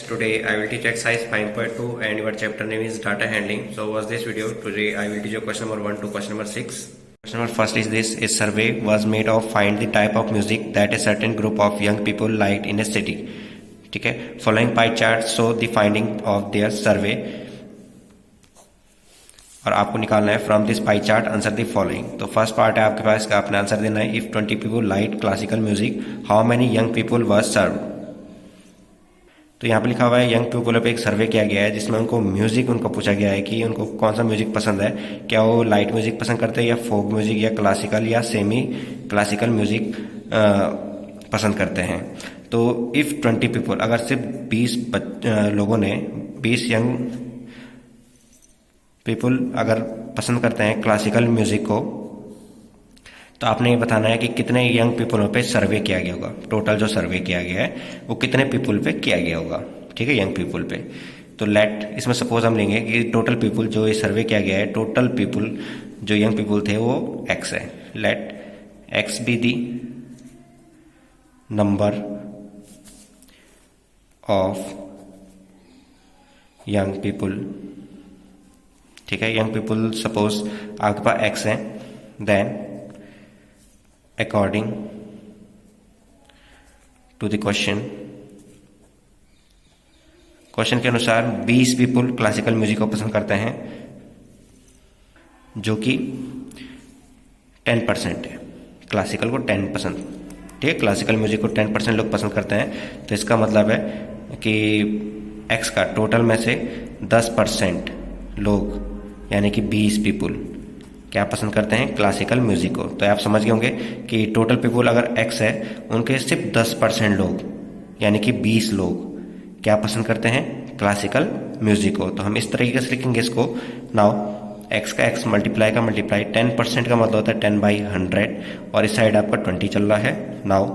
Today I will teach exercise 5.2 and your chapter name is data handling. So watch this video. Today I will teach you question number 1 to question number 6. Question number first is this: a survey was made of find the type of music that a certain group of young people liked in a city. ठीक है, following pie chart show the finding of their survey. और आपको निकालना है from this pie chart answer the following. तो first part है आपके पास का, आपने आंसर देना है if 20 people like classical music how many young people was survey. तो यहाँ पे लिखा हुआ है यंग पीपल पे एक सर्वे किया गया है जिसमें उनको म्यूजिक उनको पूछा गया है कि उनको कौन सा म्यूजिक पसंद है, क्या वो लाइट म्यूजिक पसंद करते हैं या फोक म्यूजिक या क्लासिकल या सेमी क्लासिकल म्यूजिक पसंद करते हैं. तो इफ 20 पीपल, अगर सिर्फ 20 लोगों ने 20 यंग पीपल अगर पसंद करते हैं क्लासिकल म्यूजिक को, तो आपने ये बताना है कि कितने यंग पीपलों पे सर्वे किया गया होगा. टोटल जो सर्वे किया गया है वो कितने पीपल पे किया गया होगा. ठीक है, यंग पीपल पे. तो लेट इसमें सपोज हम लेंगे कि टोटल पीपल जो ये सर्वे किया गया है, टोटल पीपल जो यंग पीपल थे वो एक्स है. Let X be the number of young people. ठीक है, यंग पीपल सपोज आपके पास एक्स है. Then according to the question के अनुसार 20 पीपल क्लासिकल म्यूजिक को पसंद करते हैं जो कि 10% है. क्लासिकल को 10%, ठीक है, क्लासिकल म्यूजिक को 10% लोग पसंद करते हैं. तो इसका मतलब है कि एक्स का टोटल में से 10% लोग यानी कि 20 पीपल क्या पसंद करते हैं, क्लासिकल म्यूजिक को. तो आप समझ गए होंगे कि टोटल पीपल अगर एक्स है उनके सिर्फ 10% लोग यानी कि 20 लोग क्या पसंद करते हैं, क्लासिकल म्यूजिक को. तो हम इस तरीके से लिखेंगे इसको. नाउ एक्स का एक्स मल्टीप्लाई का मल्टीप्लाई, 10% का मतलब होता है 10/100 और इस साइड आपका 20 चल रहा है. नाउ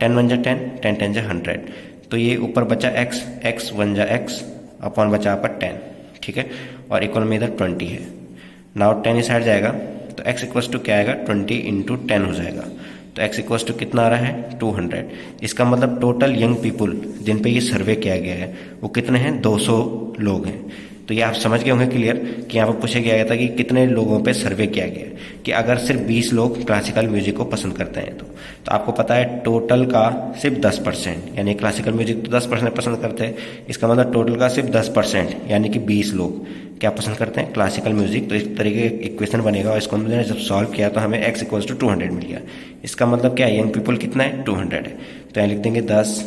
10 1 जा 10, 10 10 जा 100. तो ये ऊपर बचा एक्स, एक्स 1 जा एक्स अपॉन बचा आपका 10. ठीक है, और इक्वल में इधर 20 है. नाउ 10 इस साइड जाएगा तो x इक्वल्स टू क्या आएगा, 20 × 10 हो जाएगा. तो x इक्वल्स टू कितना आ रहा है, 200. इसका मतलब टोटल यंग पीपल जिन पे ये सर्वे किया गया है वो कितने हैं, 200 लोग हैं. तो ये आप समझ गए होंगे क्लियर कि यहाँ पर पूछा गया था कि कितने लोगों पे सर्वे किया गया है, कि अगर सिर्फ 20 लोग क्लासिकल म्यूजिक को पसंद करते हैं तो आपको पता है टोटल का सिर्फ 10%, यानी क्लासिकल म्यूजिक तो 10% पसंद करते हैं. इसका मतलब टोटल का सिर्फ 10% यानी कि 20 लोग क्या पसंद करते हैं, क्लासिकल म्यूजिक. तो इस तरीके का इक्वेशन बनेगा और इसको हमने जब सॉल्व किया तो हमें x इक्वल्स टू 200 मिल गया. इसका मतलब क्या है, यंग पीपल कितना है, 200 है. तो यहाँ लिख देंगे 10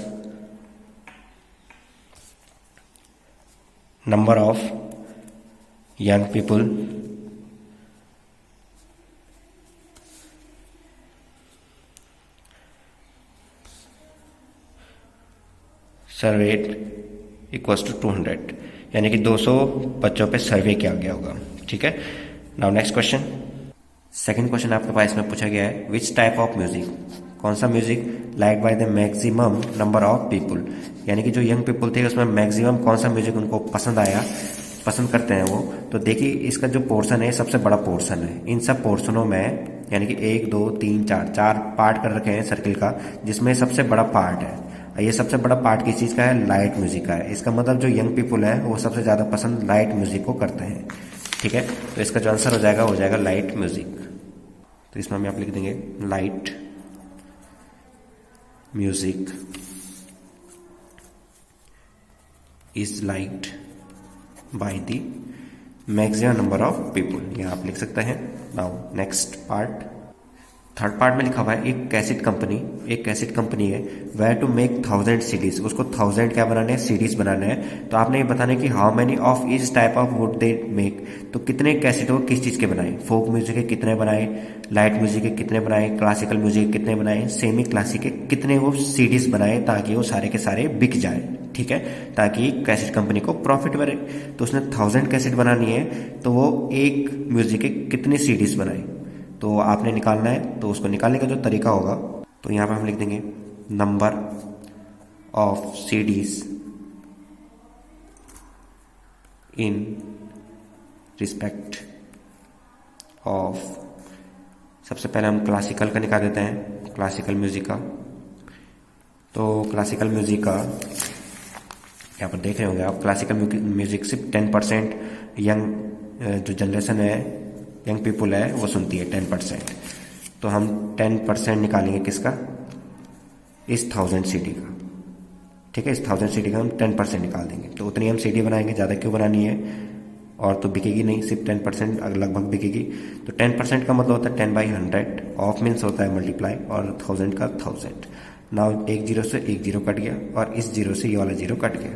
number of young people surveyed equals to 200, यानी कि 200 बच्चों पे सर्वे किया गया होगा. ठीक है, now next question. Second question आपके पास में पूछा गया है विच टाइप ऑफ म्यूजिक, कौन सा music like by the maximum number of people, यानी कि जो यंग पीपल थे उसमें मैक्सिमम कौन सा म्यूजिक उनको पसंद आया, पसंद करते हैं वो. तो देखिए इसका जो पोर्शन है सबसे बड़ा पोर्शन है. इन सब पोर्शनों में यानी कि 1 2 3 4 पार्ट कर रखे हैं सर्किल का, जिसमें सबसे बड़ा पार्ट है. ये सबसे बड़ा पार्ट किस चीज़ का है, लाइट म्यूजिक का है. इसका मतलब जो यंग पीपल है वो सबसे ज़्यादा पसंद लाइट म्यूजिक को करते हैं. ठीक है, तो इसका जो आंसर हो जाएगा लाइट म्यूजिक. तो इसमें हम यहाँ पे लिख देंगे light music is liked by the maximum number of people, यहाँ आप लिख सकते हैं. Now next part, third part में लिखा हुआ है एक कैसेट कंपनी है वेयर टू मेक 1000 सीडीज, उसको 1000 क्या बनाने हैं, सीडीज बनाने हैं. तो आपने ये बताना है कि how many of each type of would they make, तो कितने कैसेट वो किस चीज़ के बनाए, फोक म्यूजिक के कितने बनाए, लाइट म्यूजिक के कितने बनाए, क्लासिकल म्यूजिक के कितने बनाए, सेमी क्लासिक के कितने वो सीडीज बनाए, ताकि वो सारे के सारे बिक जाए. ठीक है, ताकि कैसेट कंपनी को प्रॉफिट बने. तो उसने 1000 कैसेट बनानी है तो वो एक म्यूजिक के कितने सीडीज बनाए, तो आपने निकालना है. तो उसको निकालने का जो तरीका होगा, तो यहाँ पर हम लिख देंगे number of CDs in respect of, सबसे पहले हम क्लासिकल का निकाल देते हैं, क्लासिकल म्यूजिक का. तो क्लासिकल म्यूजिक का यहाँ पर देख रहे होंगे आप, क्लासिकल म्यूजिक सिर्फ 10% यंग जो जनरेशन है, यंग पीपुल है, वो सुनती है 10%। तो हम 10% निकालेंगे किसका, इस 1000 सीडी का। ठीक है, इस 1000 सीडी का हम 10% निकाल देंगे, तो उतनी हम सीडी बनाएंगे, ज़्यादा क्यों बनानी है, और तो बिकेगी नहीं, सिर्फ 10% लगभग बिकेगी। तो 10% का मतलब होता है 10/100, ऑफ मीन्स होता है मल्टीप्लाई, और 1000 का 1000। नाउ एक जीरो से एक जीरो कट गया, और इस जीरो से ये वाला जीरो कट गया,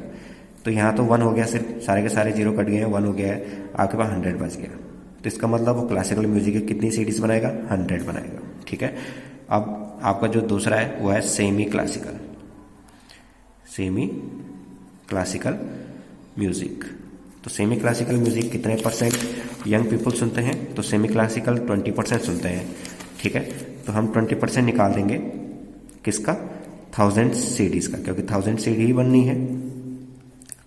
तो यहाँ तो 1 हो गया, सिर्फ सारे के सारे जीरो कट गए हैं, 1 हो गया है, आपके पास 100 बच गया। तो इसका मतलब वो क्लासिकल म्यूजिक की कितनी सीडीज बनाएगा, 100 बनाएगा। ठीक है, अब आपका जो दूसरा है वो है semi classical. Semi classical music, तो सेमी क्लासिकल म्यूजिक कितने परसेंट यंग पीपल सुनते हैं, तो सेमी क्लासिकल 20% सुनते हैं। ठीक है, तो हम 20% निकाल देंगे किसका, 1000 सीडीज का, क्योंकि 1000 सीडी ही बननी है।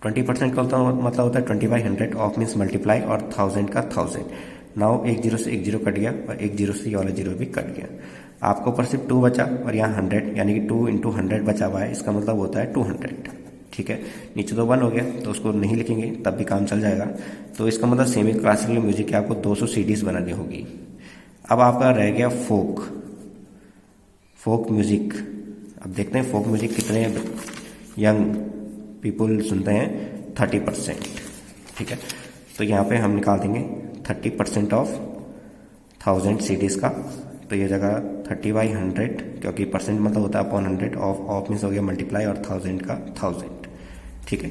20% का मतलब होता है 20/100, ऑफ मीन्स मल्टीप्लाई, और 1000 का 1000। नाउ एक जीरो से एक जीरो कट गया, और एक जीरो से ये वाला जीरो भी कट गया, आपको ऊपर सिर्फ 2 बचा, और यहाँ 100, यानी कि 2 × 100 बचा हुआ है, इसका मतलब होता है 200। ठीक है, नीचे तो 1 हो गया, तो उसको नहीं लिखेंगे, तब भी काम चल जाएगा। तो इसका मतलब सेमी क्लासिकल म्यूजिक की आपको 200 सीडीज बनानी होगी। अब आपका रह गया फोक म्यूजिक। अब देखते हैं फोक म्यूजिक कितने यंग पीपल सुनते हैं, 30%। ठीक है, तो यहाँ पे हम निकाल देंगे 30% ऑफ 1000 सीडीज का, तो ये जगह 30/100, क्योंकि परसेंट मतलब होता है अपॉन 100, ऑफ मीन्स हो गया मल्टीप्लाई, और 1000 का 1000। ठीक है,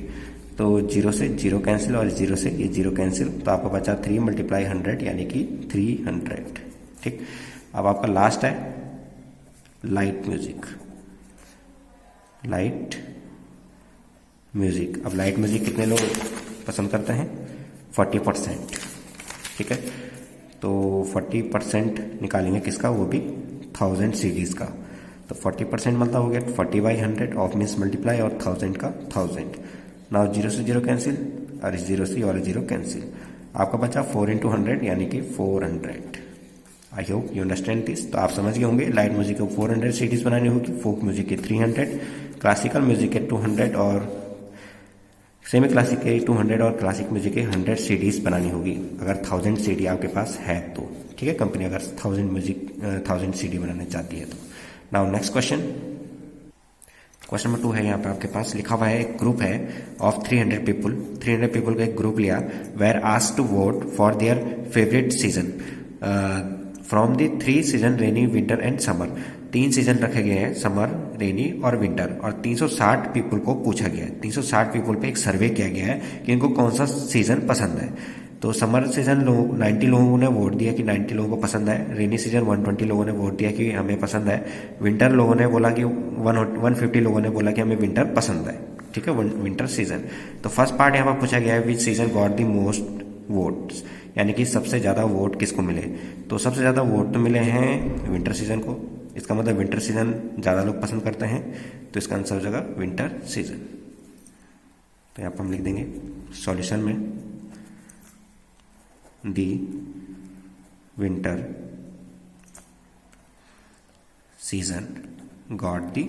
तो 0 से 0 कैंसिल, और 0 से ये 0 कैंसिल, तो आपको बचा 3 × 100, यानी कि 300। ठीक, अब आपका लास्ट है लाइट म्यूजिक। लाइट म्यूजिक, अब लाइट म्यूजिक कितने लोग पसंद करते हैं, 40%। ठीक है, तो 40% निकालेंगे किसका, वो भी 1000 सीडीज का। तो 40% मतलब हो गया 40/100, ऑफ मीन्स मल्टीप्लाई, और 1000 का 1000। नाउ 0 से 0 कैंसिल, और इस 0 से ये वाला 0 कैंसिल, आपका बचा 4 × 100, यानी कि 400। I hope you understand this. तो आप समझ गए होंगे, लाइट म्यूजिक को 400 सीडीज बनानी होगी, फोक म्यूजिक के 300, क्लासिकल म्यूजिक के 200, और सेमी क्लासिक के 200, और क्लासिक म्यूजिक के 100 सीडीज बनानी होगी, अगर 1000 सीडी आपके पास है तो। ठीक है, कंपनी अगर 1000 सीडी बनाना चाहती है तो। नाउ नेक्स्ट क्वेश्चन नंबर 2 है, यहाँ पे आपके पास लिखा हुआ है, एक ग्रुप है ऑफ 300 पीपल का एक ग्रुप लिया, were asked to vote for their favourite season from the 3 season, rainy, winter and summer. 3 season रखे गए हैं, समर, रेनी और विंटर, और 360 पीपल को पूछा गया है। 360 पीपल पे एक सर्वे किया गया है कि इनको कौन सा सीजन पसंद है। तो समर सीजन 90 लोगों ने वोट दिया कि 90 लोगों को पसंद है, रेनी सीजन 120 लोगों ने वोट दिया कि हमें पसंद है, विंटर लोगों ने बोला कि 150 लोगों ने बोला कि हमें विंटर पसंद है। ठीक है, विंटर सीजन। तो फर्स्ट पार्ट यहाँ पर पूछा गया है, विच season got the most votes, यानी कि सबसे ज़्यादा वोट किसको मिले। तो सबसे ज़्यादा वोट तो मिले हैं विंटर सीजन को, इसका मतलब विंटर सीजन ज़्यादा लोग पसंद करते हैं, तो इसका आंसर हो जाएगा विंटर सीजन। तो यहाँ पर हम लिख देंगे सॉल्यूशन में, the winter season got the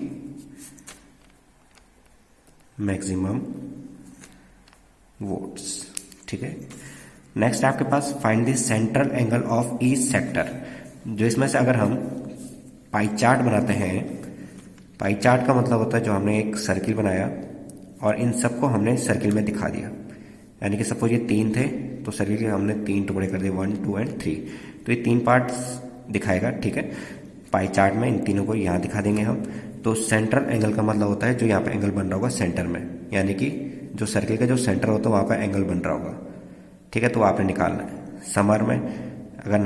maximum votes. ठीक है, नेक्स्ट आपके पास find the central angle of each sector. जो इसमें से अगर हम पाई चार्ट बनाते हैं, पाई चार्ट का मतलब होता है जो हमने एक सर्किल बनाया और इन सबको हमने सर्किल में दिखा दिया, यानी कि सपोज ये 3 थे तो सर्किल के हमने 3 टुकड़े कर दिए, 1, 2 एंड 3, तो ये 3 पार्ट्स दिखाएगा। ठीक है, पाई चार्ट में इन तीनों को यहाँ दिखा देंगे हम। तो सेंट्रल एंगल का मतलब होता है जो यहाँ पे एंगल बन रहा होगा सेंटर में, यानी कि जो सर्किल का जो सेंटर होता है वहाँ पर एंगल बन रहा होगा। ठीक है, तो आपने निकालना है। समर में अगर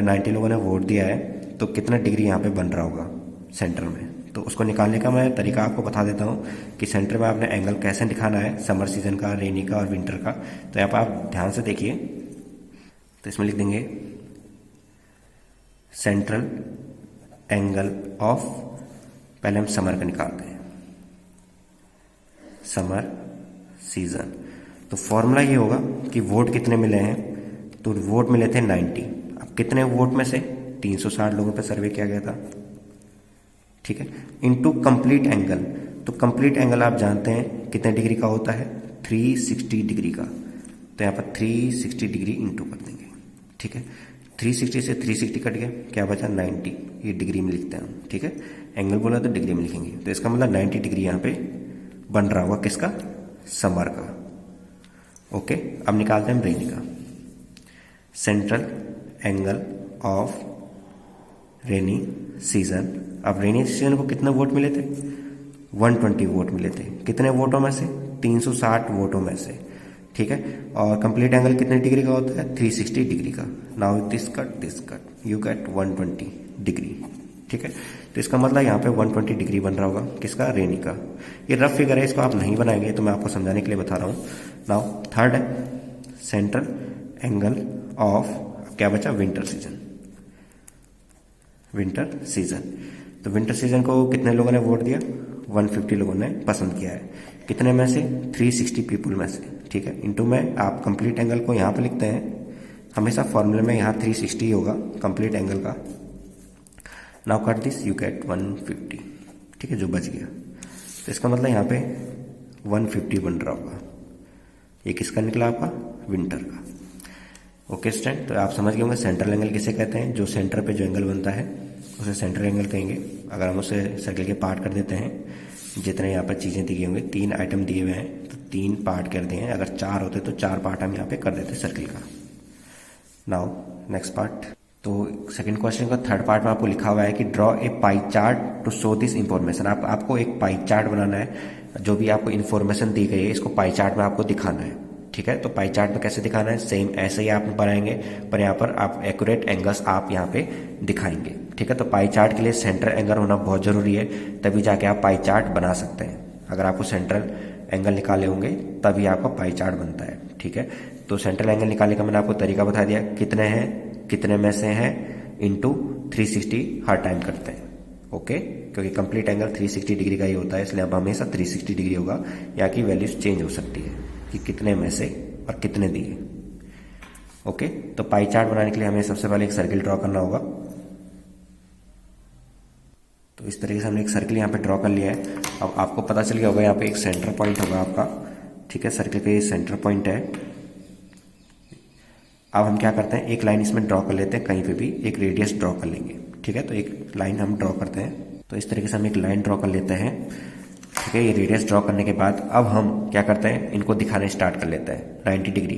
90 लोगों ने वोट दिया है तो कितना डिग्री यहाँ पे बन रहा होगा सेंटर में, तो उसको निकालने का मैं तरीका आपको बता देता हूँ कि सेंटर में आपने एंगल कैसे दिखाना है, समर सीजन का, रेनी का और विंटर का। तो यहाँ पर आप ध्यान से देखिए, तो इसमें लिख देंगे सेंट्रल एंगल ऑफ, पहले हम समर का निकालते हैं, समर सीजन। तो फॉर्मूला ये होगा कि वोट कितने मिले हैं, तो वोट मिले थे 90। अब कितने वोट में से 360 लोगों पे सर्वे किया गया था। ठीक है, इनटू कंप्लीट एंगल। तो कंप्लीट एंगल आप जानते हैं कितने डिग्री का होता है, 360 डिग्री का। तो यहाँ पर 360 डिग्री इंटू कर देंगे, ठीक है। 360 से 360 कट गया, क्या बचा 90, ये डिग्री में लिखते हैं हम, ठीक है। एंगल बोला तो डिग्री में लिखेंगे, तो इसका मतलब 90 डिग्री यहाँ पे बन रहा होगा किसका, समर का। ओके, अब निकालते हैं रेनी का। Central angle of rainy season. अब रेनी सीजन को कितने वोट मिले थे, 120 वोट मिले थे। कितने वोटों में से, 360 वोटों में से, ठीक है। और कंप्लीट एंगल कितने डिग्री का होता है, 360 डिग्री का। Now this cut you get 120 degree, ठीक है। तो इसका मतलब यहाँ पे 120 डिग्री बन रहा होगा किसका, रेनी का। ये रफ फिगर है, इसको आप नहीं बनाएंगे, तो मैं आपको समझाने के लिए बता रहा हूँ। नाउ थर्ड है सेंट्रल एंगल ऑफ, क्या बचा, विंटर सीजन। विंटर सीजन, तो विंटर सीजन को कितने लोगों ने वोट दिया, 150 लोगों ने पसंद किया है। कितने में से, 360 पीपल में से, ठीक है। इंटू में आप कंप्लीट एंगल को यहाँ पे लिखते हैं, हमेशा फॉर्मूले में यहाँ 360 होगा कंप्लीट एंगल का। Now cut this you get 150, ठीक है, जो बच गया। तो इसका मतलब यहाँ पे 150 बन रहा होगा। ये किसका निकला आपका, विंटर का। ओके स्टूडेंट, तो आप समझ गए होंगे सेंट्रल एंगल किसे कहते हैं, जो सेंटर पे जो एंगल बनता है उसे सेंट्रल एंगल कहेंगे। अगर हम उसे सर्कल के पार्ट कर देते हैं, जितने यहाँ पर चीज़ें दी गई होंगी, 3 आइटम दिए हुए हैं तो 3 पार्ट कर दिए हैं। अगर 4 होते तो 4 पार्ट हम यहाँ पे कर देते सर्कल का। नाउ नेक्स्ट पार्ट, तो सेकंड क्वेश्चन का थर्ड पार्ट में आपको लिखा हुआ है कि draw a pie chart to show this information. आपको एक पाई चार्ट बनाना है, जो भी आपको इन्फॉर्मेशन दी गई है इसको पाई चार्ट में आपको दिखाना है, ठीक है। तो पाई चार्ट में कैसे दिखाना है, सेम ऐसे ही आप बनाएंगे, पर यहाँ पर आप एक्यूरेट एंगल्स आप यहाँ पे दिखाएंगे, ठीक है। तो पाई चार्ट के लिए सेंट्रल एंगल होना बहुत जरूरी है, तभी जाके आप पाई चार्ट बना सकते हैं। अगर आपको सेंट्रल एंगल निकाले होंगे तभी आपका पाई चार्ट बनता है, ठीक है। तो सेंट्रल एंगल निकालने का मैंने आपको तरीका बता दिया, कितने हैं, कितने में से हैं, इंटू 360 हर टाइम करते हैं, ओके। क्योंकि कंप्लीट एंगल 360 डिग्री का ही होता है, इसलिए अब हमेशा 360 डिग्री होगा। यहाँ की वैल्यूज चेंज हो सकती है कि कितने में से और कितने दिए, ओके। तो पाई चार्ट बनाने के लिए हमें सबसे पहले एक सर्किल ड्रॉ करना होगा। तो इस तरीके से हमने एक सर्किल यहाँ पे ड्रॉ कर लिया है। अब आपको पता चल गया होगा यहाँ पे एक सेंटर पॉइंट होगा आपका, ठीक है। सर्किल का ये सेंटर पॉइंट है। अब हम क्या करते हैं, एक लाइन इसमें ड्रॉ कर लेते हैं, कहीं पे भी एक रेडियस ड्रॉ कर लेंगे, ठीक है। तो एक लाइन हम ड्रॉ करते हैं, तो इस तरीके से हम एक लाइन ड्रॉ कर लेते हैं, ठीक है। ये रेडियस ड्रॉ करने के बाद अब हम क्या करते हैं, इनको दिखाना स्टार्ट कर लेते हैं 90 डिग्री।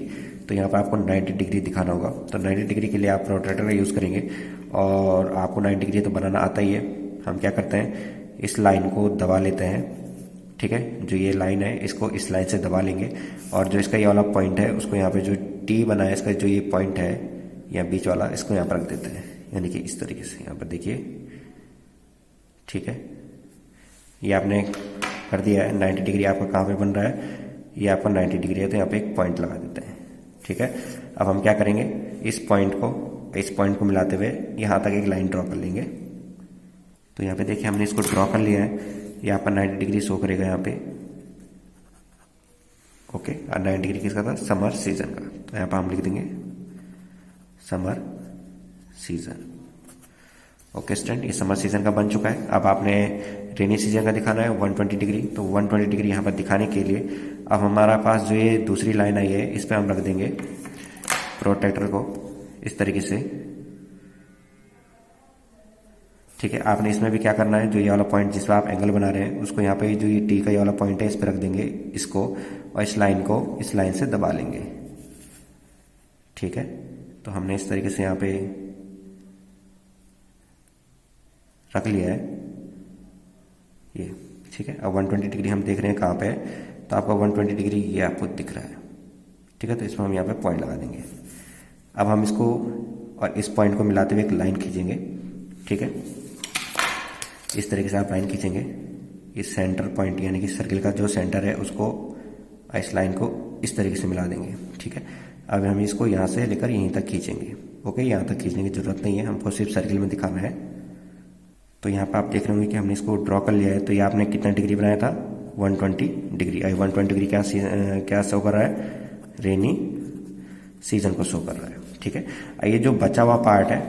तो यहाँ पर आपको 90 डिग्री दिखाना होगा। तो 90 डिग्री के लिए आप प्रोट्रैक्टर का यूज़ करेंगे, और आपको 90 डिग्री तो बनाना आता ही है। हम क्या करते हैं, इस लाइन को दबा लेते हैं, ठीक है। जो ये लाइन है इसको इस लाइन से दबा लेंगे, और जो इसका ये वाला पॉइंट है उसको यहाँ पे जो टी बना है, इसका जो ये पॉइंट है या बीच वाला, इसको यहाँ पर रख देते हैं, यानी कि इस तरीके से यहाँ पर देखिए, ठीक है। ये आपने कर दिया है। 90 डिग्री आपका कहाँ पे बन रहा है, ये आपका 90 डिग्री है, तो यहाँ पे एक पॉइंट लगा देते हैं, ठीक है। अब हम क्या करेंगे, इस पॉइंट को मिलाते हुए यहाँ तक एक लाइन ड्रॉ कर लेंगे। तो यहाँ पे देखिए हमने इसको ड्रॉ कर लिया है, यहाँ पर 90 डिग्री शो करेगा यहाँ पे, ओके। और 90 डिग्री किसका था, समर सीजन का। तो यहाँ पर हम लिख देंगे समर सीजन, ओके स्टूडेंट। ये समर सीजन का बन चुका है। अब आपने रेनी सीजन का दिखाना है 120 डिग्री, तो 120 डिग्री यहाँ पर दिखाने के लिए अब हमारा पास जो ये दूसरी लाइन आई है, इस पर हम रख देंगे प्रोट्रैक्टर को इस तरीके से, ठीक है। आपने इसमें भी क्या करना है, जो ये वाला पॉइंट जिस पर आप एंगल बना रहे हैं उसको यहाँ पे जो ये टी का ये वाला पॉइंट है इस पर रख देंगे इसको, और इस लाइन को इस लाइन से दबा लेंगे, ठीक है। तो हमने इस तरीके से यहाँ पे रख लिया है ये, ठीक है। अब 120 डिग्री हम देख रहे हैं कहाँ पे है, तो आपका 120 डिग्री ये आपको दिख रहा है, ठीक है। तो इसमें हम यहाँ पे पॉइंट लगा देंगे। अब हम इसको और इस पॉइंट को मिलाते हुए एक लाइन खींचेंगे, ठीक है। इस तरीके से आप लाइन खींचेंगे, इस सेंटर पॉइंट यानी कि सर्किल का जो सेंटर है उसको इस लाइन को इस तरीके से मिला देंगे, ठीक है। अब हम इसको यहाँ से लेकर यहीं तक खींचेंगे, ओके। यहाँ तक खींचने की जरूरत नहीं है, हमको सिर्फ सर्किल में दिखाना है। तो यहाँ पर आप देख रहे होंगे कि हमने इसको ड्रॉ कर लिया है। तो ये आपने कितना डिग्री बनाया था, 120 डिग्री। 120 डिग्री क्या शो कर रहा है, रेनी सीजन को शो कर रहा है, ठीक है। ये जो बचा हुआ पार्ट है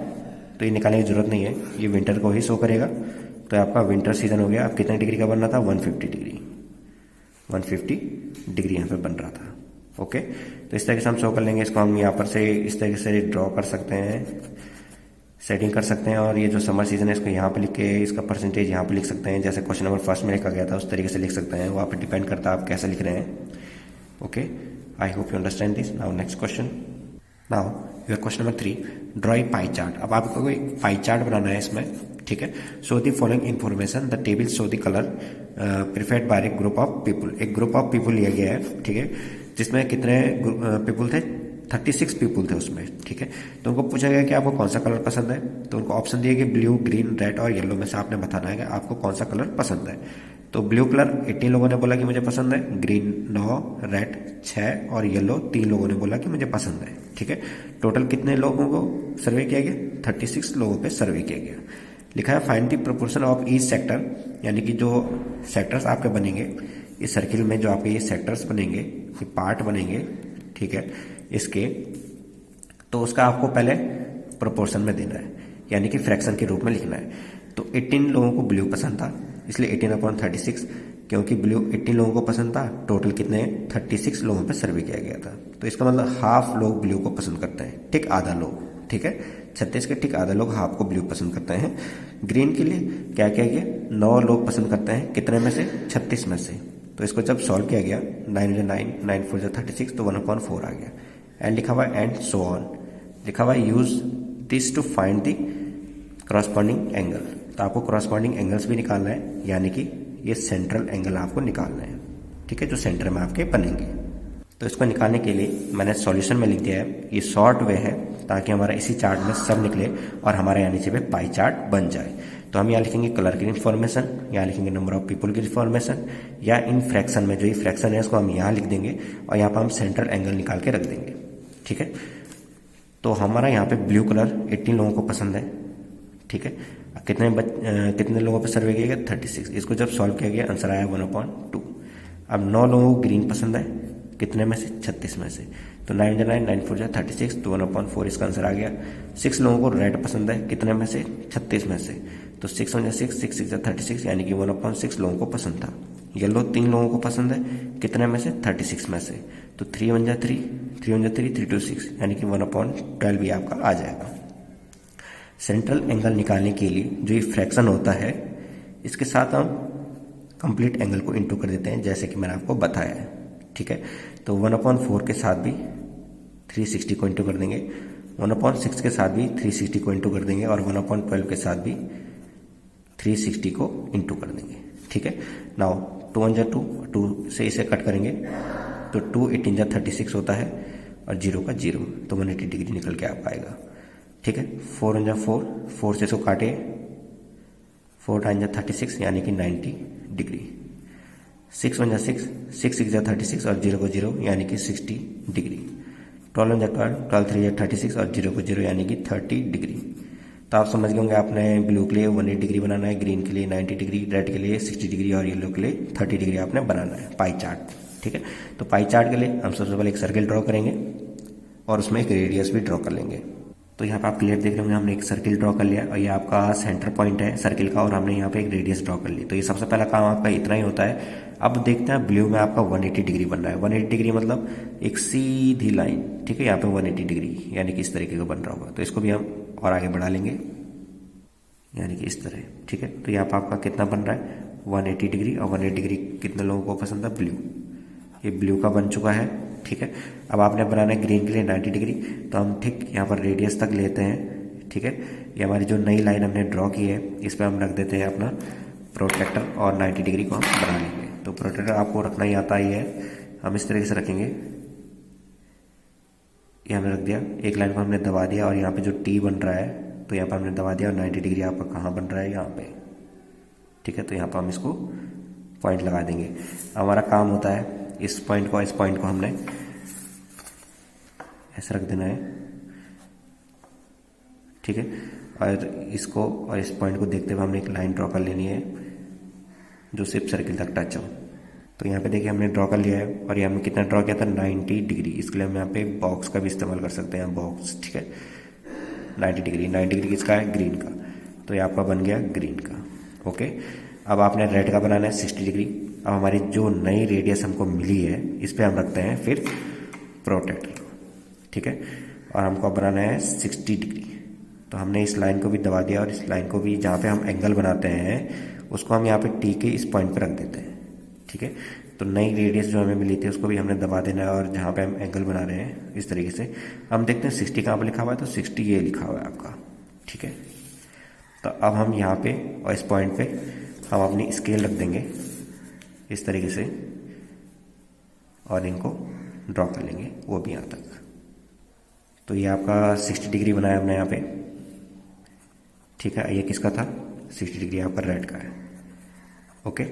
तो ये निकालने की जरूरत नहीं है, ये विंटर को ही शो करेगा। तो आपका विंटर सीजन हो गया। अब कितने डिग्री का बनना था, 150 डिग्री, 150 डिग्री यहाँ पे बन रहा था। ओके, तो इस तरीके से हम शो कर लेंगे इसको। हम यहाँ पर से इस तरीके से ड्रॉ कर सकते हैं, सेटिंग कर सकते हैं। और ये जो समर सीजन है इसको यहाँ पे लिख के इसका परसेंटेज यहाँ पे लिख सकते हैं, जैसे क्वेश्चन नंबर फर्स्ट में लिखा गया था उस तरीके से लिख सकते हैं। वो आप पे डिपेंड करता है आप कैसे लिख रहे हैं। Okay, I hope you understand this. Now next question. Now your question number 3, draw a pie chart. अब आपको कोई पाई चार्ट बनाना है इसमें, ठीक है। Show the following information, the table show the colour preferred by a group of people. एक group of people लिया गया है, ठीक है, जिसमें कितने पीपल थे, 36 पीपल थे उसमें, ठीक है। तो उनको पूछा गया कि आपको कौन सा कलर पसंद है, तो उनको ऑप्शन दिए कि ब्लू, ग्रीन, रेड और येलो में से आपने बताना है कि आपको कौन सा कलर पसंद है। तो ब्लू कलर 18 लोगों ने बोला कि मुझे पसंद है, ग्रीन 9, रेड 6 और येलो 3 लोगों ने बोला कि मुझे पसंद है, ठीक है। टोटल कितने लोगों को सर्वे किया गया, 36 लोगों पे सर्वे किया गया। लिखा है find the proportion of each sector, यानी कि जो सेक्टर्स आपके बनेंगे इस सर्किल में, जो आपके ये सेक्टर्स बनेंगे, ये पार्ट बनेंगे, ठीक है, इसके, तो उसका आपको पहले प्रोपोर्शन में देना है, यानी कि फ्रैक्शन के रूप में लिखना है। तो 18 लोगों को ब्लू पसंद था, इसलिए 18/36, क्योंकि ब्लू 18 लोगों को पसंद था, टोटल कितने 36 लोगों पे सर्वे किया गया था। तो इसका मतलब हाफ लोग ब्लू को पसंद करते हैं, ठीक, आधा लोग, ठीक है, 36 के ठीक आधा लोग हाफ को ब्लू पसंद करते हैं। ग्रीन के लिए क्या किया गया, 9 लोग पसंद करते हैं, कितने में से, 36 में से। तो इसको जब सॉल्व किया गया 9 × 9, 9 4 36, तो 1/4 आ गया। एंड लिखा हुआ एंड सो ऑन, लिखा हुआ use this to find the corresponding angle. तो आपको करस्पॉन्डिंग एंगल्स भी निकालना है, यानी कि ये सेंट्रल एंगल आपको निकालना है, ठीक है, जो सेंटर में आपके बनेंगे। तो इसको निकालने के लिए मैंने सॉल्यूशन में लिख दिया है, ये शॉर्ट वे है ताकि हमारा इसी चार्ट में सब निकले और हमारे यहाँ नीचे पे पाई चार्ट बन जाए। तो हम यहाँ लिखेंगे कलर की इन्फॉर्मेशन, यहाँ लिखेंगे नंबर ऑफ पीपल की इन्फॉर्मेशन, या इन फ्रैक्शन में जो ये फ्रैक्शन है उसको हम यहाँ लिख देंगे और यहाँ पर हम सेंट्रल एंगल निकाल के रख देंगे, ठीक है। तो हमारा यहाँ पे ब्लू कलर 18 लोगों को पसंद है, ठीक है। कितने लोगों पे सर्वे किया गया, 36। इसको जब सॉल्व किया गया आंसर आया 1/2। अब 9 लोगों को ग्रीन पसंद है, कितने में से, 36 में से। तो 9 × 9, 9 4 36, तो 1/4 इसका आंसर आ गया। 6 लोगों को रेड पसंद है, कितने में से, 36 में से। तो 6 × 6, 6 6 36, यानी कि 1/6 लोगों को पसंद था। येलो 3 लोगों को पसंद है, कितने में से, 36 में से। तो 3 × 3, 3 × 3, 3 2 6, यानी कि 1/12 भी आपका आ जाएगा। सेंट्रल एंगल निकालने के लिए जो ये फ्रैक्शन होता है, इसके साथ हम कंप्लीट एंगल को इंटू कर देते हैं, जैसे कि मैंने आपको बताया है, ठीक है। तो 1/4 के साथ भी 360 को इंटू कर देंगे, 1/6 के साथ भी 360 को इंटू कर देंगे, और 1/12 के साथ भी 360 को इंटू कर देंगे, ठीक है। नाउ 2 × 2, 2 से इसे कट करेंगे तो 2 18 36 होता है, और 0 का 0, तो 180 डिग्री निकल के आप आएगा, ठीक है। 4 × 4, 4 से इसको काटे, 4 × 36, यानी कि 90 डिग्री। 6 × 6, 6 6 36, और 0 को 0, यानी कि 60 डिग्री। 12 × 12, 12 3 36, और 0 को 0, यानी कि 30 डिग्री। तो आप समझ गए होंगे, आपने ब्लू के लिए 180 डिग्री बनाना है, ग्रीन के लिए 90 डिग्री, रेड के लिए 60 डिग्री, और येलो के लिए 30 डिग्री आपने बनाना है पाई चार्ट, ठीक है। तो पाई चार्ट के लिए हम सबसे पहले एक सर्किल ड्रॉ करेंगे और उसमें एक रेडियस भी ड्रॉ कर लेंगे। तो यहाँ पे आप क्लियर देख रहे होंगे, हमने एक सर्किल ड्रॉ कर लिया और ये आपका सेंटर पॉइंट है सर्किल का, और हमने यहाँ पे एक रेडियस ड्रॉ कर ली। तो ये सबसे पहला काम आपका इतना ही होता है। अब देखते हैं ब्लू में आपका 180 डिग्री बन रहा है। 180 डिग्री मतलब एक सीधी लाइन, ठीक है, यहाँ पे 180 डिग्री, यानी कि इस तरीके का बन रहा होगा। तो इसको भी हम और आगे बढ़ा लेंगे, यानी कि इस तरह, ठीक है। तो यहाँ पर आपका कितना बन रहा है, 180 डिग्री, और 180 डिग्री कितने लोगों को पसंद है, ब्लू। ये ब्लू का बन चुका है, ठीक है। अब आपने बनाना है ग्रीन के लिए 90 डिग्री, तो हम ठीक यहाँ पर रेडियस तक लेते हैं, ठीक है। ये हमारी जो नई लाइन हमने ड्रॉ की है, इस पर हम रख देते हैं अपना प्रोट्रैक्टर, और 90 डिग्री को हम बना लेंगे। तो प्रोट्रैक्टर आपको रखना ही आता ही है, हम इस तरीके से रखेंगे। ये हमने रख दिया, एक लाइन को हमने दबा दिया, और यहाँ पे जो टी बन रहा है तो यहाँ पर हमने दबा दिया, और 90 डिग्री आपका कहाँ बन रहा है, यहाँ पे, ठीक है। तो यहाँ पर हम इसको पॉइंट लगा देंगे। हमारा काम होता है इस पॉइंट को हमने ऐसे रख देना है, ठीक है। और इसको और इस पॉइंट को देखते हुए हमने एक लाइन ड्रॉ कर लेनी है जो सिर्फ सर्किल तक टच हो। तो यहाँ पे देखिए हमने ड्रॉ कर लिया है, और ये हमने कितना ड्रॉ किया था, 90 डिग्री। इसके लिए हम यहाँ पे बॉक्स का भी इस्तेमाल कर सकते हैं, बॉक्स, ठीक है। 90 डिग्री, 90 डिग्री किसका है, ग्रीन का। तो ये आपका बन गया ग्रीन का, ओके। अब आपने रेड का बनाना है 60 डिग्री। अब हमारी जो नई रेडियस हमको मिली है इस पर हम रखते हैं फिर प्रोट्रैक्टर, ठीक है। और हमको बनाना है 60 डिग्री, तो हमने इस लाइन को भी दबा दिया और इस लाइन को भी, जहाँ पे हम एंगल बनाते हैं उसको हम यहाँ पे टी के इस पॉइंट पे रख देते हैं, ठीक है। तो नई रेडियस जो हमें मिली थी उसको भी हमने दबा देना है और जहाँ पे हम एंगल बना रहे हैं इस तरीके से हम देखते हैं 60 कहाँ पर लिखा हुआ है, तो 60 ये लिखा हुआ है आपका, ठीक है। तो अब हम यहाँ पे और इस पॉइंट पे हम अपनी स्केल रख देंगे इस तरीके से और इनको ड्रॉ कर लेंगे वो भी यहाँ तक। तो ये आपका 60 डिग्री बनाया हमने यहाँ पे, ठीक है। ये किसका था? 60 डिग्री आपका रेड का है, ओके।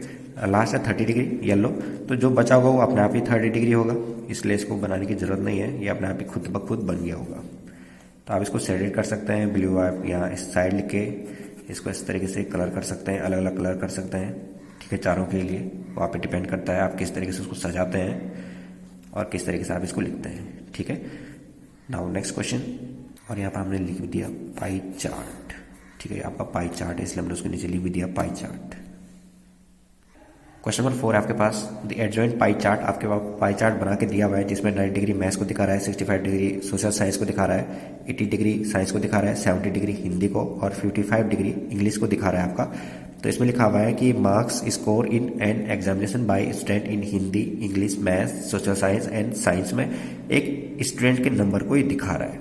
लास्ट है 30 डिग्री येलो, तो जो बचा होगा वो अपने आप ही 30 डिग्री होगा, इसलिए इसको बनाने की ज़रूरत नहीं है, ये अपने आप ही खुद ब खुद बन गया होगा। तो आप इसको सेलेक्ट कर सकते हैं, ब्लू आप यहाँ इस साइड लिख के इसको इस तरीके से कलर कर सकते हैं, अलग अलग कलर कर सकते हैं, ठीक है। चारों के लिए वो आप पे डिपेंड करता है आप किस तरीके से उसको सजाते हैं और किस तरीके से आप इसको लिखते हैं, ठीक है। नाउ नेक्स्ट क्वेश्चन, और यहाँ पर हमने लिख दिया पाई चार्ट, ठीक है। आपका पाई चार्ट है इसलिए हमने उसके नीचे लिख भी दिया पाई चार्ट। क्वेश्चन नंबर 4 आपके पास, द एडजॉइंट पाई चार्ट, आपके पास पाई चार्ट बना के दिया हुआ है जिसमें 90 डिग्री मैथ्स को दिखा रहा है, 65 डिग्री सोशल साइंस को दिखा रहा है, 80 डिग्री साइंस को दिखा रहा है, 70 डिग्री हिंदी को और 55 डिग्री इंग्लिश को दिखा रहा है आपका। तो इसमें लिखा हुआ है कि marks score in an examination by student in Hindi, English, maths, social science and science में एक स्टूडेंट के नंबर को ही दिखा रहा है,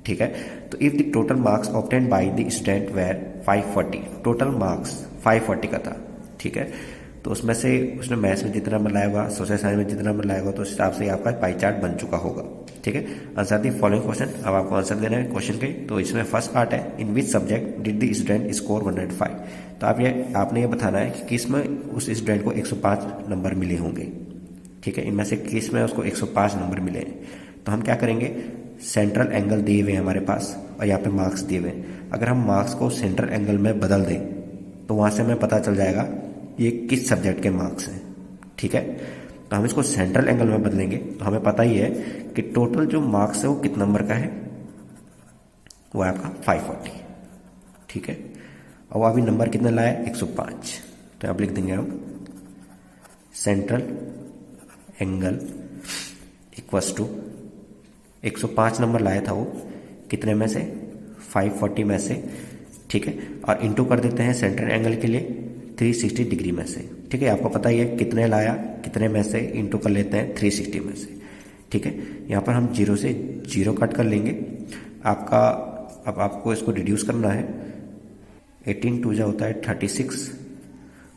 ठीक है। तो if the total marks obtained by the student were 540, total marks 540 का था, ठीक है। तो उसमें से उसने मैथ्स में जितना नंबर लाया होगा, सोशल साइंस में जितना नंबर लाया होगा, तो उस हिसाब से आपका पाई चार्ट बन चुका होगा, ठीक है। आंसर दी फॉलोइंग क्वेश्चन, अब आपको आंसर देना है क्वेश्चन के। तो इसमें फर्स्ट पार्ट है, in which subject did the student score 105। तो आपने ये बताना है कि किस में उस स्टूडेंट को 105 नंबर मिले होंगे, ठीक है। इनमें से किस में उसको 105 नंबर मिले हैं। तो हम क्या करेंगे, सेंट्रल एंगल दिए हुए हैं हमारे पास और यहाँ पे मार्क्स दिए हुए हैं, अगर हम मार्क्स को सेंट्रल एंगल में बदल दें तो वहाँ से हमें पता चल जाएगा ये किस सब्जेक्ट के मार्क्स हैं, ठीक है। तो हम इसको सेंट्रल एंगल में बदलेंगे तो हमें पता ही है कि टोटल जो मार्क्स है वो कितने नंबर का है, वो है आपका 540, ठीक है। और वो अभी नंबर कितने लाया, 105। तो अब लिख देंगे हम central angle equals to 105 number लाया था वो कितने में से, 540 में से, ठीक है। और इंटू कर देते हैं सेंट्रल एंगल के लिए 360 डिग्री में से, ठीक है। आपको पता ही है कितने लाया, कितने में से इंटू कर लेते हैं 360 में से, ठीक है। यहाँ पर हम 0 से 0 कट कर लेंगे आपका। अब आपको इसको रिड्यूस करना है, 18 2 जा होता है 36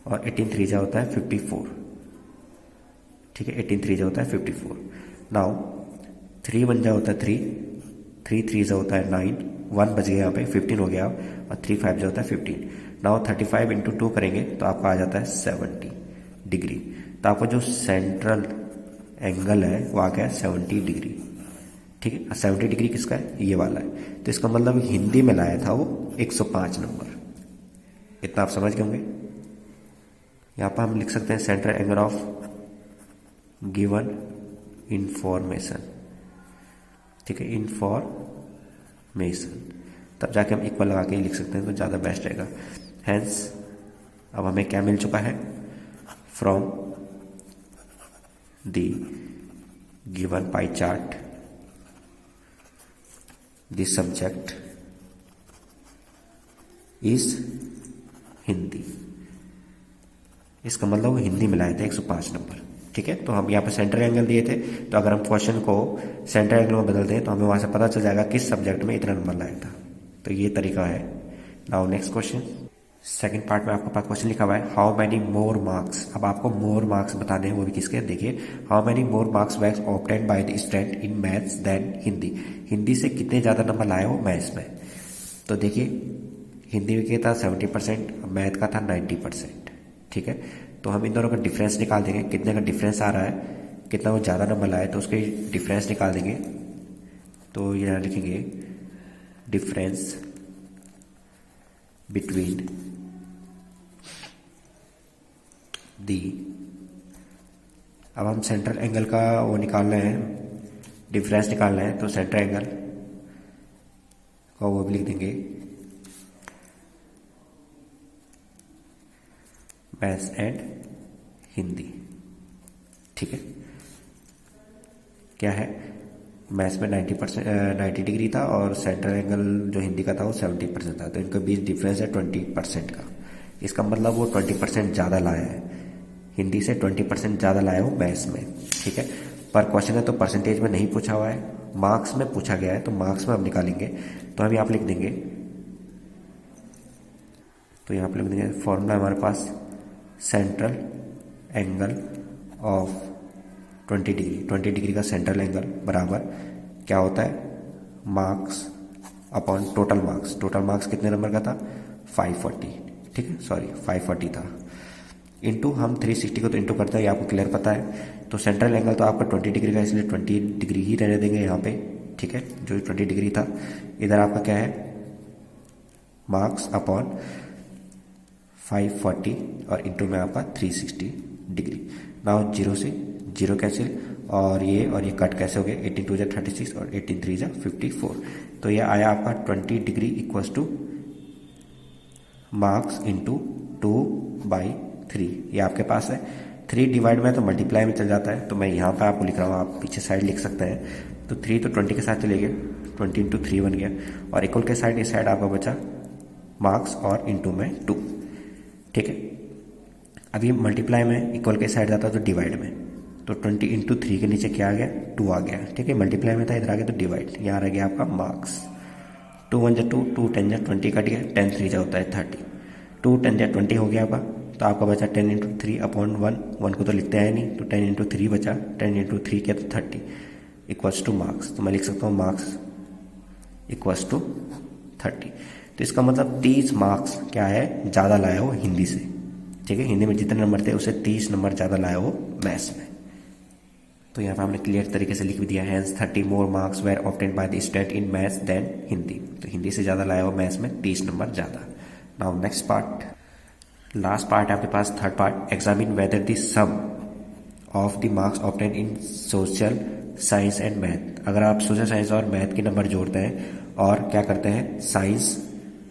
और 18 3 जा होता है 54, ठीक है। 18 3 जा होता है 54। नाउ 3 1 जा होता है 3, 3 3 जा होता है 9, 1 बच गया यहाँ पे 15 हो गया, और 3 5 जा होता है 15। नाउ 35 इंटू 2 करेंगे तो आपका आ जाता है 70 डिग्री। तो आपका जो सेंट्रल एंगल है वो आ गया 70 डिग्री, ठीक है। 70 डिग्री किसका है, ये वाला है। तो इसका मतलब हिंदी में लाया था वो 105 नंबर, इतना आप समझ गए होंगे। यहाँ पर हम लिख सकते हैं central angle of given information, ठीक है, इंफॉर्मेशन, तब जाके हम इक्वल लगा के ही लिख सकते हैं तो ज़्यादा बेस्ट रहेगा। हैंस अब हमें क्या मिल चुका है, from the given pie chart the subject is Hindi. इसका मतलब वो हिंदी में लाए थे 105 नंबर, ठीक है। तो हम यहाँ पे सेंट्रल एंगल दिए थे, तो अगर हम क्वेश्चन को सेंट्रल एंगल में बदलते हैं तो हमें वहाँ से पता चल जाएगा किस सब्जेक्ट में इतना नंबर लाया था। तो ये तरीका है। Now next question, second part में आपके पास क्वेश्चन लिखा हुआ है, हाउ मैनी मोर मार्क्स। अब आपको मोर मार्क्स बताने हैं, वो भी किसके, देखिए, how many more marks was obtained by the student in maths than Hindi. Hindi से कितने ज़्यादा नंबर लाए हो मैथ्स में। तो देखिए हिंदी में क्या था 70%, मैथ का था 90%, ठीक है। तो हम इन दोनों का डिफरेंस निकाल देंगे, कितने का डिफरेंस आ रहा है, कितना वो ज़्यादा नंबर लाए तो उसके डिफरेंस निकाल देंगे। तो यहाँ लिखेंगे डिफरेंस बिटवीन दी, अब हम सेंट्रल एंगल का वो निकाल रहे हैं, डिफरेंस निकाल रहे हैं, तो सेंट्रल एंगल का वो भी लिख देंगे मैथ्स एंड हिंदी। ठीक है, क्या है, मैथ्स में 90 डिग्री था और सेंट्रल एंगल जो हिंदी का था वो 70% था, तो इनके बीच डिफरेंस है 20% का। इसका मतलब वो 20% ज़्यादा लाया है, हिंदी से 20% ज़्यादा लाया हो मैथ्स में। ठीक है, पर क्वेश्चन है तो परसेंटेज में नहीं पूछा हुआ है, मार्क्स में पूछा गया है, तो मार्क्स में हम निकालेंगे। तो हम यहाँ पर लिख देंगे, तो यहाँ पर लिख देंगे फॉर्मूला हमारे पास सेंट्रल एंगल ऑफ 20 डिग्री का सेंट्रल एंगल बराबर क्या होता है, marks upon total marks. Total marks कितने नंबर का था, 540। ठीक है, सॉरी 540 था, इंटू हम 360 को तो इंटू करते हैं, ये आपको क्लियर पता है। तो सेंट्रल एंगल तो आपका 20 डिग्री का, इसलिए 20 डिग्री ही रहने देंगे यहाँ पे। ठीक है, जो 20 डिग्री था, इधर आपका क्या है, मार्क्स अपॉन 540 और इंटू में आपका 360 डिग्री। नाउ जीरो से जीरो कैंसिल, और ये कट कैसे हो गए, 18 2 36 और 18 3 54। तो ये आया आपका 20 degree equals two marks into 2/3। ये आपके पास है, 3 डिवाइड में तो मल्टीप्लाई में चल जाता है, तो मैं यहाँ पर आपको लिख रहा हूँ, आप पीछे साइड लिख सकते हैं। तो 3 तो 20 के साथ चले गए, 20 इंटू 3 बन गया, और इक्वल के साइड, इस साइड आपका बचा मार्क्स और इंटू में 2। ठीक है, अभी मल्टीप्लाई में इक्वल के साइड जाता है तो डिवाइड में, तो 20 इंटू 3 के नीचे क्या आ गया, 2 आ गया। ठीक है, मल्टीप्लाई में था, इधर आ गया तो डिवाइड, यहाँ रह गया आपका मार्क्स। 2 1 2, 2 10 20 कट गया, 10 3 होता है 30, 2 10 20 हो गया आपका। तो आपका बचा 10 इंटू 3 अपॉन 1 को तो लिखते हैं नहीं, तो 10 इंटू 3 बचा, 10 इंटू 3 क्या, तो 30 इक्वल्स टू मार्क्स। तो मैं लिख सकता हूँ मार्क्स इक्वल्स टू 30। तो इसका मतलब 30 मार्क्स क्या है, ज़्यादा लाया हो हिंदी से। ठीक है, हिंदी में जितने नंबर थे उससे 30 नंबर ज़्यादा लाया हो मैथ्स में। तो यहाँ पर हमने क्लियर तरीके से लिख भी दिया, hence 30 more marks were obtained by the student in maths than Hindi. तो हिंदी से ज़्यादा लाया हो मैथ्स में 30 नंबर ज़्यादा। Now next part, last part आपके पास, third part, examine whether the sum of the marks obtained in social science and math. अगर आप सोशल साइंस और मैथ के नंबर जोड़ते हैं और क्या करते हैं, साइंस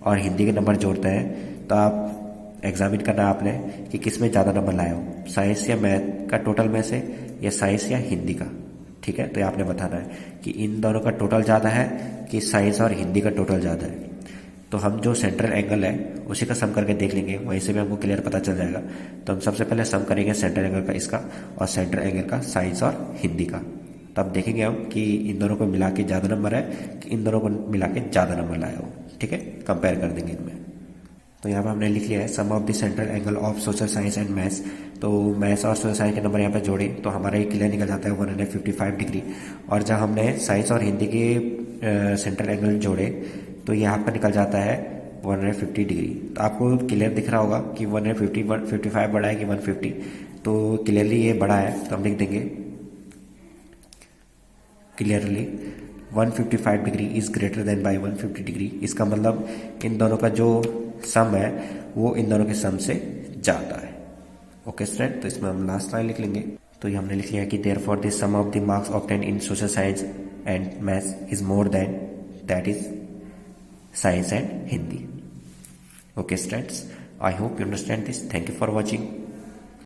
और हिंदी के नंबर जोड़ते हैं, तो आप एग्जामिन करना आपने कि किस में ज़्यादा नंबर लाए हो, साइंस या मैथ का टोटल में से, या साइंस या हिंदी का। ठीक है, तो ये आपने बताना है कि इन दोनों का टोटल ज़्यादा है कि साइंस और हिंदी का टोटल ज़्यादा है। तो हम जो सेंट्रल एंगल है उसी का सम करके देख लेंगे, वहीं से भी हमको क्लियर पता चल जाएगा। तो हम सबसे पहले सम करेंगे सेंट्रल एंगल का इसका और सेंट्रल एंगल का साइंस और हिंदी का। तब देखेंगे हम कि इन दोनों को मिला के ज़्यादा नंबर है कि इन दोनों को मिला के ज़्यादा नंबर लाया हो। ठीक है, कंपेयर कर देंगे इनमें। तो यहाँ पर हमने लिख लिया है sum of the central angle of social science and maths. तो मैथ्स और सोशल साइंस के नंबर यहाँ पे जोड़े तो हमारा ये क्लियर निकल जाता है 155 डिग्री। और जब हमने साइंस और हिंदी के सेंट्रल एंगल जोड़े तो यहाँ पर निकल जाता है 150 डिग्री। तो आपको क्लियर दिख रहा होगा कि 155 बड़ा है कि 150, तो क्लियरली ये बड़ा है, तो हम लिख देंगे clearly 155 degree is greater than by 150 degree. इसका मतलब इन दोनों का जो सम है वो इन दोनों के सम से ज़्यादा है। ओके स्टूडेंट, तो इसमें हम लास्ट लाइन लिख लेंगे। तो ये हमने लिख लिया कि therefore the sum of the marks obtained in social science and maths is more than that is science and Hindi. Okay students, I hope you understand this. Thank you for watching.